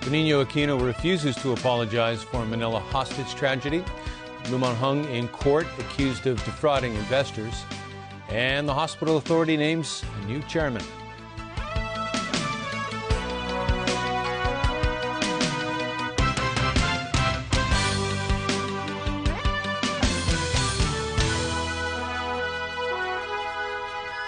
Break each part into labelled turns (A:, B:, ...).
A: Benigno Aquino refuses to apologize for Manila hostage tragedy. Lumangheng in court accused of defrauding investors. And the hospital authority names a new chairman.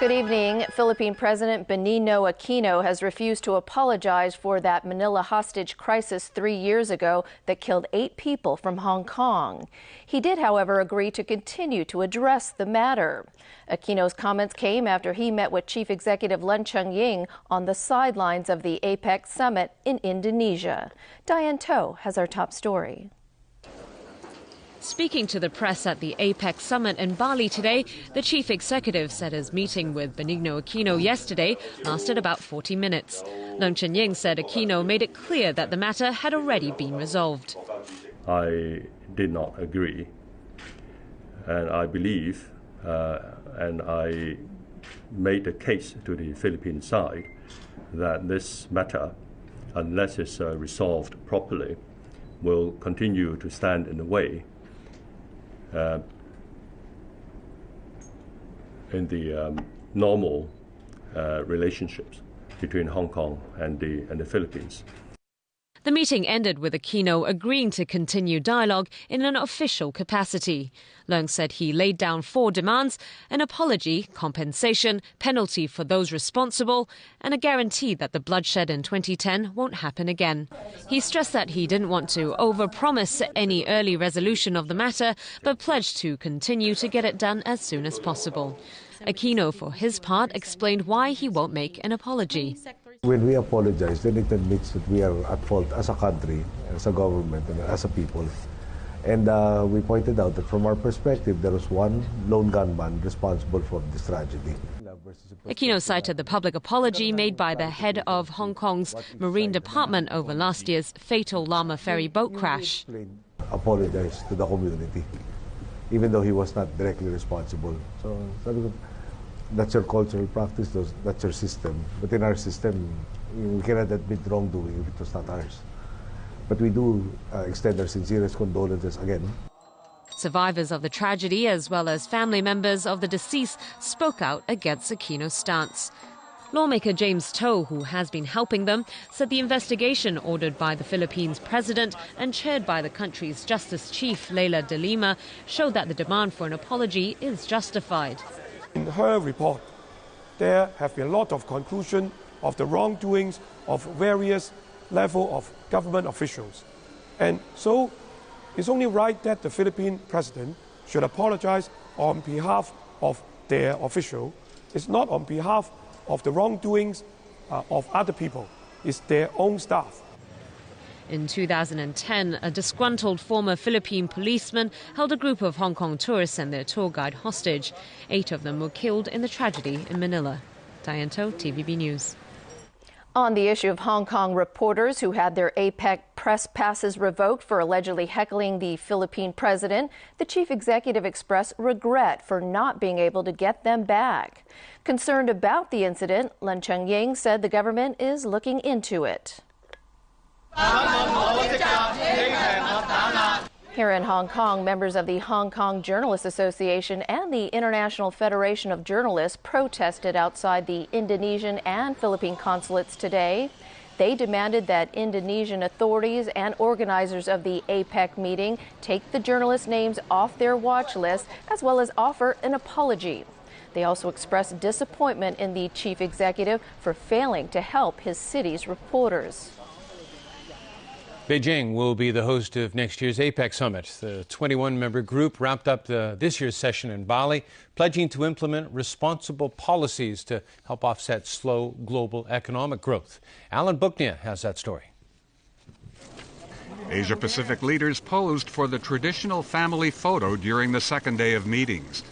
B: Good evening. Philippine President Benigno Aquino has refused to apologize for that Manila hostage crisis 3 years ago that killed 8 people from Hong Kong. He did, however, agree to continue to address the matter. Aquino's comments came after he met with Chief Executive Len Cheng-ying on the sidelines of the APEC summit in Indonesia. Diane To has our top story.
C: Speaking to the press at the APEC summit in Bali today, the chief executive said his meeting with Benigno Aquino yesterday lasted about 40 minutes. Len Cheng-ying said Aquino made it clear that the matter had already been resolved.
D: I did not agree, and I believe, and I made the case to the Philippine side that this matter, unless it's resolved properly, will continue to stand in the way in the normal relationships between Hong Kong and the Philippines.
C: The meeting ended with Aquino agreeing to continue dialogue in an official capacity. Leung said he laid down 4 demands: an apology, compensation, penalty for those responsible, and a guarantee that the bloodshed in 2010 won't happen again. He stressed that he didn't want to overpromise any early resolution of the matter, but pledged to continue to get it done as soon as possible. Aquino, for his part, explained why he won't make an apology.
E: When we apologize, then it admits that we are at fault as a country, as a government, and as a people. And we pointed out that from our perspective, there was one lone gunman responsible for this tragedy.
C: Aquino cited the public apology made by the head of Hong Kong's Marine Department over last year's fatal Lama Ferry boat crash.
E: Apologize to the community, even though he was not directly responsible. So that's your cultural practice, that's your system. But in our system, we cannot admit wrongdoing if it was not ours. But we do extend our sincerest condolences again.
C: Survivors of the tragedy, as well as family members of the deceased, spoke out against Aquino's stance. Lawmaker James To, who has been helping them, said the investigation ordered by the Philippines president and chaired by the country's Justice Chief, Leila de Lima, showed that the demand for an apology is justified.
F: In her report, there have been a lot of conclusion of the wrongdoings of various levels of government officials. And so it's only right that the Philippine president should apologize on behalf of their official. It's not on behalf of the wrongdoings of other people. It's their own staff.
C: In 2010, a disgruntled former Philippine policeman held a group of Hong Kong tourists and their tour guide hostage. 8 of them were killed in the tragedy in Manila. Diane To, TVB News.
B: On the issue of Hong Kong reporters who had their APEC press passes revoked for allegedly heckling the Philippine president, the chief executive expressed regret for not being able to get them back. Concerned about the incident, Len Cheng-ying said the government is looking into it. Here in Hong Kong, members of the Hong Kong Journalists Association and the International Federation of Journalists protested outside the Indonesian and Philippine consulates today. They demanded that Indonesian authorities and organizers of the APEC meeting take the journalists' names off their watch list, as well as offer an apology. They also expressed disappointment in the chief executive for failing to help his city's reporters.
A: Beijing will be the host of next year's APEC summit. The 21-member group wrapped up this year's session in Bali, pledging to implement responsible policies to help offset slow global economic growth. Alan Booknia has that story.
G: Asia-Pacific leaders posed for the traditional family photo during the second day of meetings.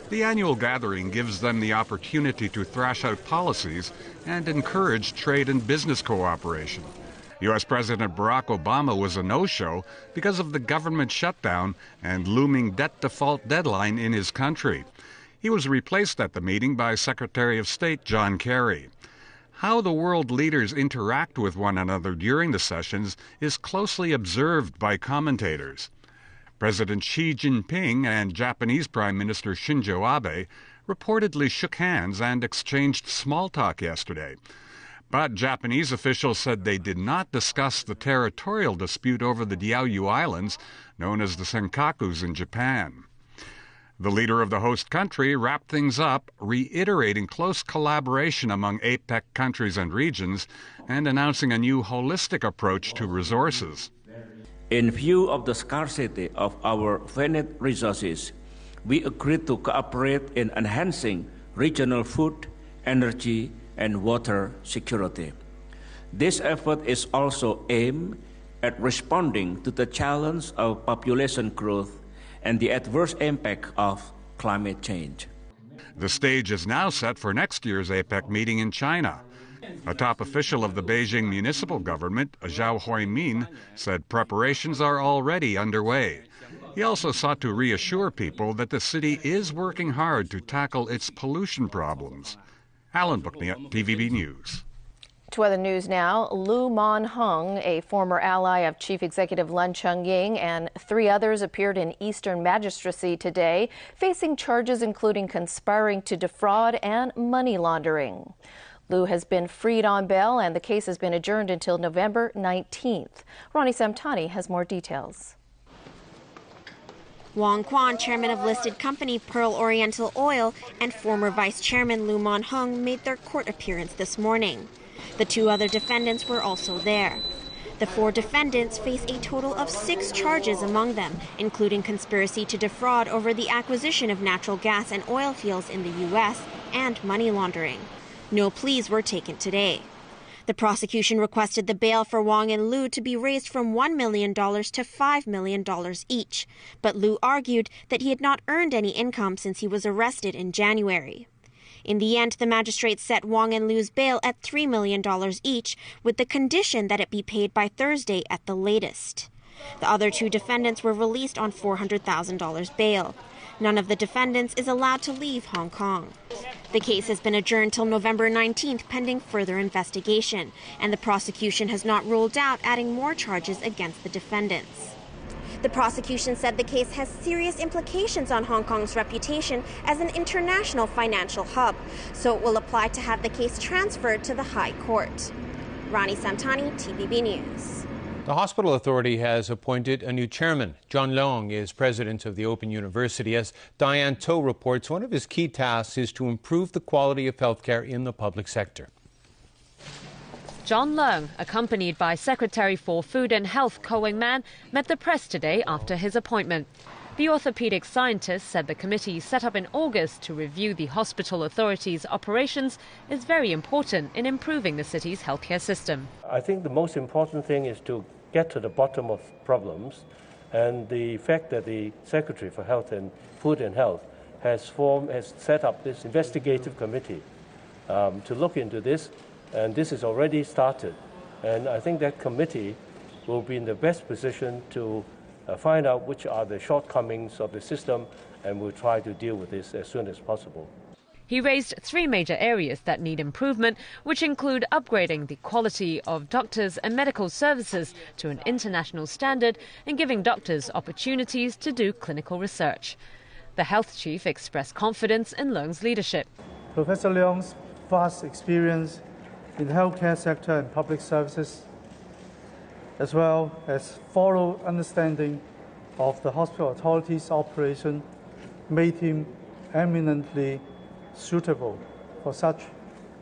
G: The annual gathering gives them the opportunity to thrash out policies and encourage trade and business cooperation. U.S. President Barack Obama was a no-show because of the government shutdown and looming debt default deadline in his country. He was replaced at the meeting by Secretary of State John Kerry. How the world leaders interact with one another during the sessions is closely observed by commentators. President Xi Jinping and Japanese Prime Minister Shinzo Abe reportedly shook hands and exchanged small talk yesterday. But Japanese officials said they did not discuss the territorial dispute over the Diaoyu Islands, known as the Senkakus in Japan. The leader of the host country wrapped things up, reiterating close collaboration among APEC countries and regions and announcing a new holistic approach to resources.
H: In view of the scarcity of our finite resources, we agreed to cooperate in enhancing regional food, energy, and water security. This effort is also aimed at responding to the challenge of population growth and the adverse impact of climate change.
G: The stage is now set for next year's APEC meeting in China. A top official of the Beijing municipal government, Zhao Huimin, said preparations are already underway. He also sought to reassure people that the city is working hard to tackle its pollution problems. Alan Bookniat, TVB News.
B: To other news now, Lu Man-hung, a former ally of Chief Executive Lun Cheng-ying, and 3 others appeared in Eastern Magistracy today, facing charges including conspiring to defraud and money laundering. Lu has been freed on bail, and the case has been adjourned until November 19th. Ronnie Samtani has more details.
I: Wang Quan, chairman of listed company Pearl Oriental Oil, and former vice chairman Lu Man-hung made their court appearance this morning. The 2 other defendants were also there. The 4 defendants face a total of 6 charges among them, including conspiracy to defraud over the acquisition of natural gas and oil fields in the U.S. and money laundering. No pleas were taken today. The prosecution requested the bail for Wang and Lu to be raised from $1 million to $5 million each, but Lu argued that he had not earned any income since he was arrested in January. In the end, the magistrate set Wang and Lu's bail at $3 million each, with the condition that it be paid by Thursday at the latest. The other 2 defendants were released on $400,000 bail. None of the defendants is allowed to leave Hong Kong. The case has been adjourned till November 19th pending further investigation, and the prosecution has not ruled out adding more charges against the defendants. The prosecution said the case has serious implications on Hong Kong's reputation as an international financial hub, so it will apply to have the case transferred to the High Court. Ronnie Samtani, TVB News.
A: The Hospital Authority has appointed a new chairman. John Leung is president of the Open University. As Diane To reports, one of his key tasks is to improve the quality of healthcare in the public sector.
C: John Leung, accompanied by Secretary for Food and Health Ko Weng-man, met the press today after his appointment. The orthopedic scientist said the committee set up in August to review the Hospital Authority's operations is very important in improving the city's healthcare system.
J: I think the most important thing is to get to the bottom of problems, and the fact that the Secretary for Health and Food and Health has set up this investigative committee to look into this, and this is already started. And I think that committee will be in the best position to find out which are the shortcomings of the system, and we'll try to deal with this as soon as possible.
C: He raised 3 major areas that need improvement, which include upgrading the quality of doctors and medical services to an international standard and giving doctors opportunities to do clinical research. The health chief expressed confidence in Leung's leadership.
K: Professor Leung's vast experience in the healthcare sector and public services, as well as thorough understanding of the Hospital Authority's operation, made him eminently suitable for such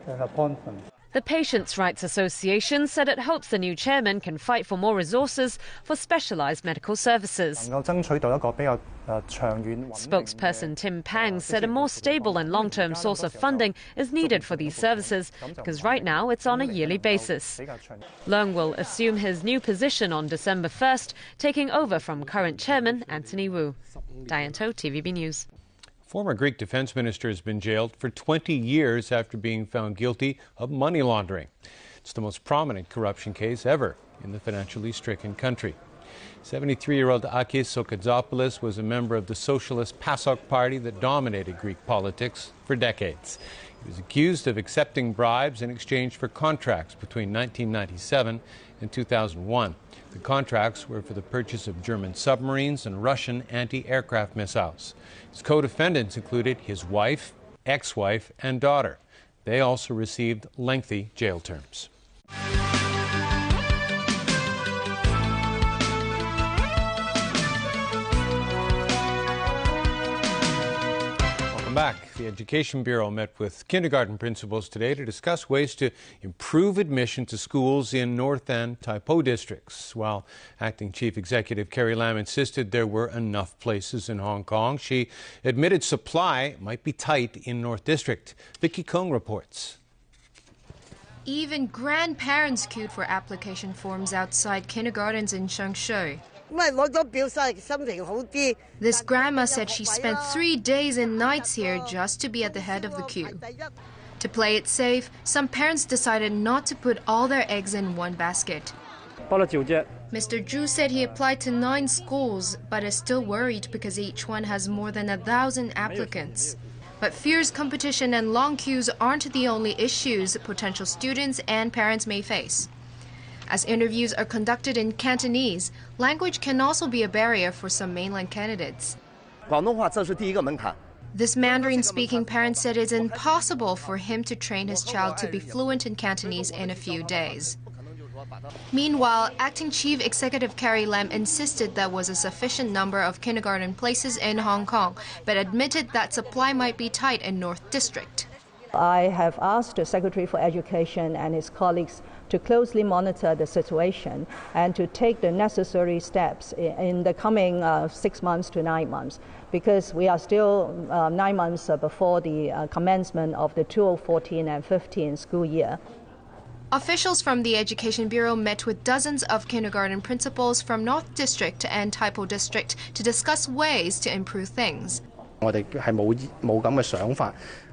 K: an appointment.
C: The Patients' Rights Association said it hopes the new chairman can fight for more resources for specialized medical services. Spokesperson Tim Pang said a more stable and long-term source of funding is needed for these services because right now it's on a yearly basis. Leung will assume his new position on December 1st, taking over from current chairman Anthony Wu. Diane To, TVB News.
A: Former Greek defense minister has been jailed for 20 years after being found guilty of money laundering. It's the most prominent corruption case ever in the financially stricken country. 73-year-old Akis Sokatzopoulos was a member of the Socialist PASOK party that dominated Greek politics for decades. He was accused of accepting bribes in exchange for contracts between 1997 and 2001. The contracts were for the purchase of German submarines and Russian anti-aircraft missiles. His co-defendants included his wife, ex-wife, and daughter. They also received lengthy jail terms. Back. The Education Bureau met with kindergarten principals today to discuss ways to improve admission to schools in North and Taipo districts. While Acting Chief Executive Carrie Lam insisted there were enough places in Hong Kong, she admitted supply might be tight in North District. Vicky Kung reports.
L: Even grandparents queued for application forms outside kindergartens in Changshui. This grandma said she spent 3 days and nights here just to be at the head of the queue. To play it safe, some parents decided not to put all their eggs in one basket. Mr. Zhu said he applied to 9 schools, but is still worried because each one has more than 1,000 applicants. But fierce competition and long queues aren't the only issues potential students and parents may face. As interviews are conducted in Cantonese, language can also be a barrier for some mainland candidates. This Mandarin-speaking parent said it's impossible for him to train his child to be fluent in Cantonese in a few days. Meanwhile, Acting Chief Executive Carrie Lam insisted there was a sufficient number of kindergarten places in Hong Kong, but admitted that supply might be tight in North District.
M: I have asked the Secretary for Education and his colleagues to closely monitor the situation and to take the necessary steps in the coming 6 months to 9 months, because we are still 9 months before the commencement of the 2014 and 15 school year.
L: Officials from the Education Bureau met with dozens of kindergarten principals from North District and Taipo District to discuss ways to improve things.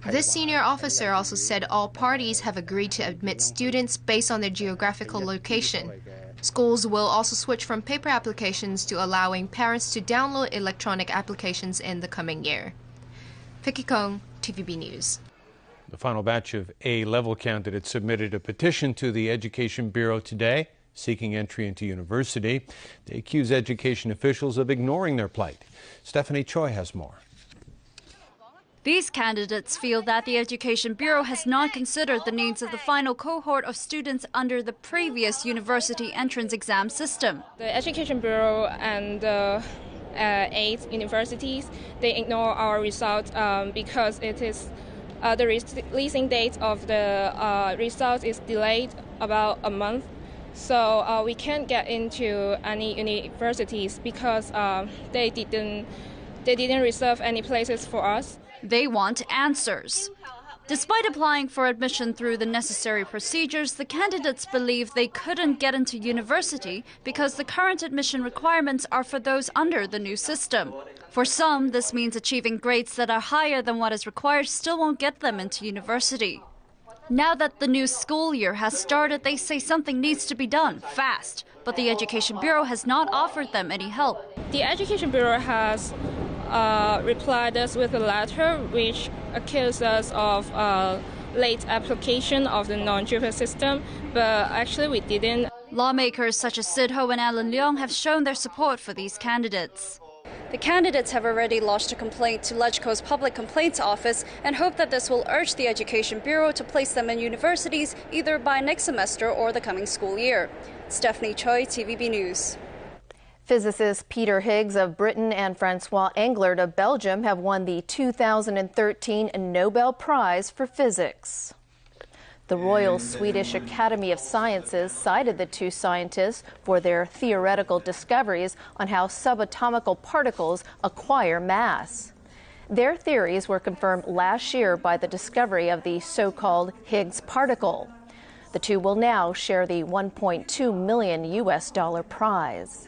L: This senior officer also said all parties have agreed to admit students based on their geographical location. Schools will also switch from paper applications to allowing parents to download electronic applications in the coming year. Vicky Kong, TVB News.
A: The final batch of A-level candidates submitted a petition to the Education Bureau today, seeking entry into university. They accuse education officials of ignoring their plight. Stephanie Choi has more.
N: These candidates feel that the Education Bureau has not considered the needs of the final cohort of students under the previous university entrance exam system.
O: The Education Bureau and 8 universities, they ignore our results because it is the releasing date of the results is delayed about a month. So we can't get into any universities because they didn't reserve any places for us.
N: They want answers. Despite applying for admission through the necessary procedures, the candidates believe they couldn't get into university because the current admission requirements are for those under the new system. For some, this means achieving grades that are higher than what is required still won't get them into university. Now that the new school year has started, they say something needs to be done fast, but the Education Bureau has not offered them any help.
O: The Education Bureau has replied us with a letter which accused us of late application of the non-JUPAS system, but actually we didn't.
N: Lawmakers such as Sid Ho and Alan Leong have shown their support for these candidates. The candidates have already lodged a complaint to LegCo's Public Complaints Office and hope that this will urge the Education Bureau to place them in universities either by next semester or the coming school year. Stephanie Choi, TVB News.
B: Physicist Peter Higgs of Britain and Francois Englert of Belgium have won the 2013 Nobel Prize for Physics. The Royal Swedish Academy of Sciences cited the two scientists for their theoretical discoveries on how subatomical particles acquire mass. Their theories were confirmed last year by the discovery of the so-called Higgs particle. The two will now share the $1.2 million prize.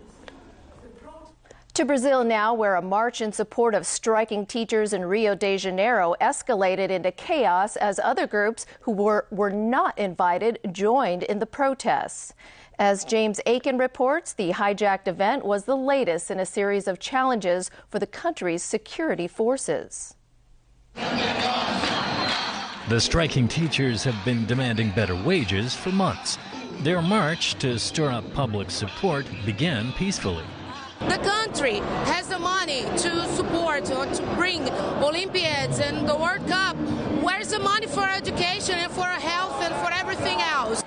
B: To Brazil now, where a march in support of striking teachers in Rio de Janeiro escalated into chaos as other groups who were not invited joined in the protests. As James Aiken reports, the hijacked event was the latest in a series of challenges for the country's security forces.
P: The striking teachers have been demanding better wages for months. Their march to stir up public support began peacefully.
Q: The country has the money to support or to bring Olympiads and the World Cup. Where's the money for education and for health and for everything else?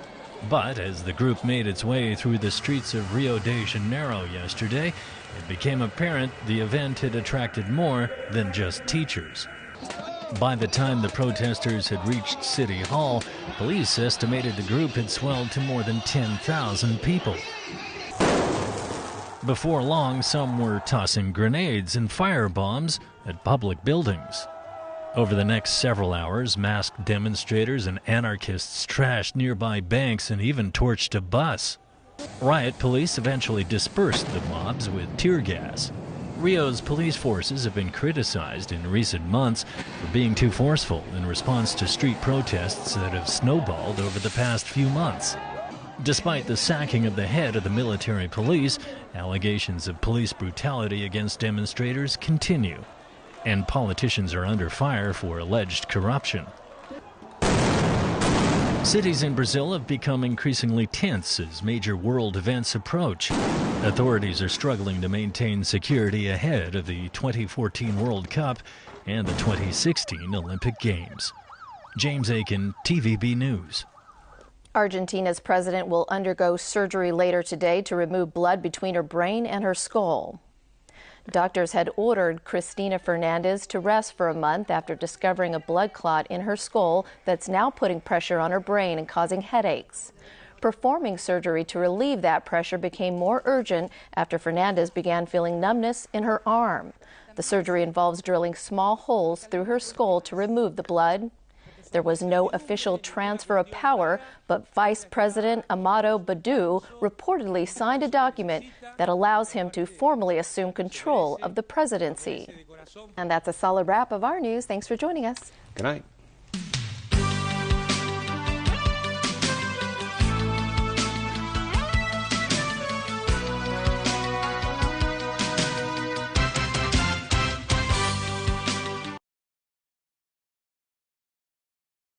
P: But as the group made its way through the streets of Rio de Janeiro yesterday, it became apparent the event had attracted more than just teachers. By the time the protesters had reached City Hall, police estimated the group had swelled to more than 10,000 people. Before long, some were tossing grenades and firebombs at public buildings. Over the next several hours, masked demonstrators and anarchists trashed nearby banks and even torched a bus. Riot police eventually dispersed the mobs with tear gas. Rio's police forces have been criticized in recent months for being too forceful in response to street protests that have snowballed over the past few months. Despite the sacking of the head of the military police, allegations of police brutality against demonstrators continue, and politicians are under fire for alleged corruption. Cities in Brazil have become increasingly tense as major world events approach. Authorities are struggling to maintain security ahead of the 2014 World Cup and the 2016 Olympic Games. James Aiken, TVB News.
B: Argentina's president will undergo surgery later today to remove blood between her brain and her skull. Doctors had ordered Cristina Fernandez to rest for a month after discovering a blood clot in her skull that's now putting pressure on her brain and causing headaches. Performing surgery to relieve that pressure became more urgent after Fernandez began feeling numbness in her arm. The surgery involves drilling small holes through her skull to remove the blood. There was no official transfer of power, but Vice President Amado Badu reportedly signed a document that allows him to formally assume control of the presidency. And that's a solid wrap of our news. Thanks for joining us.
A: Good night.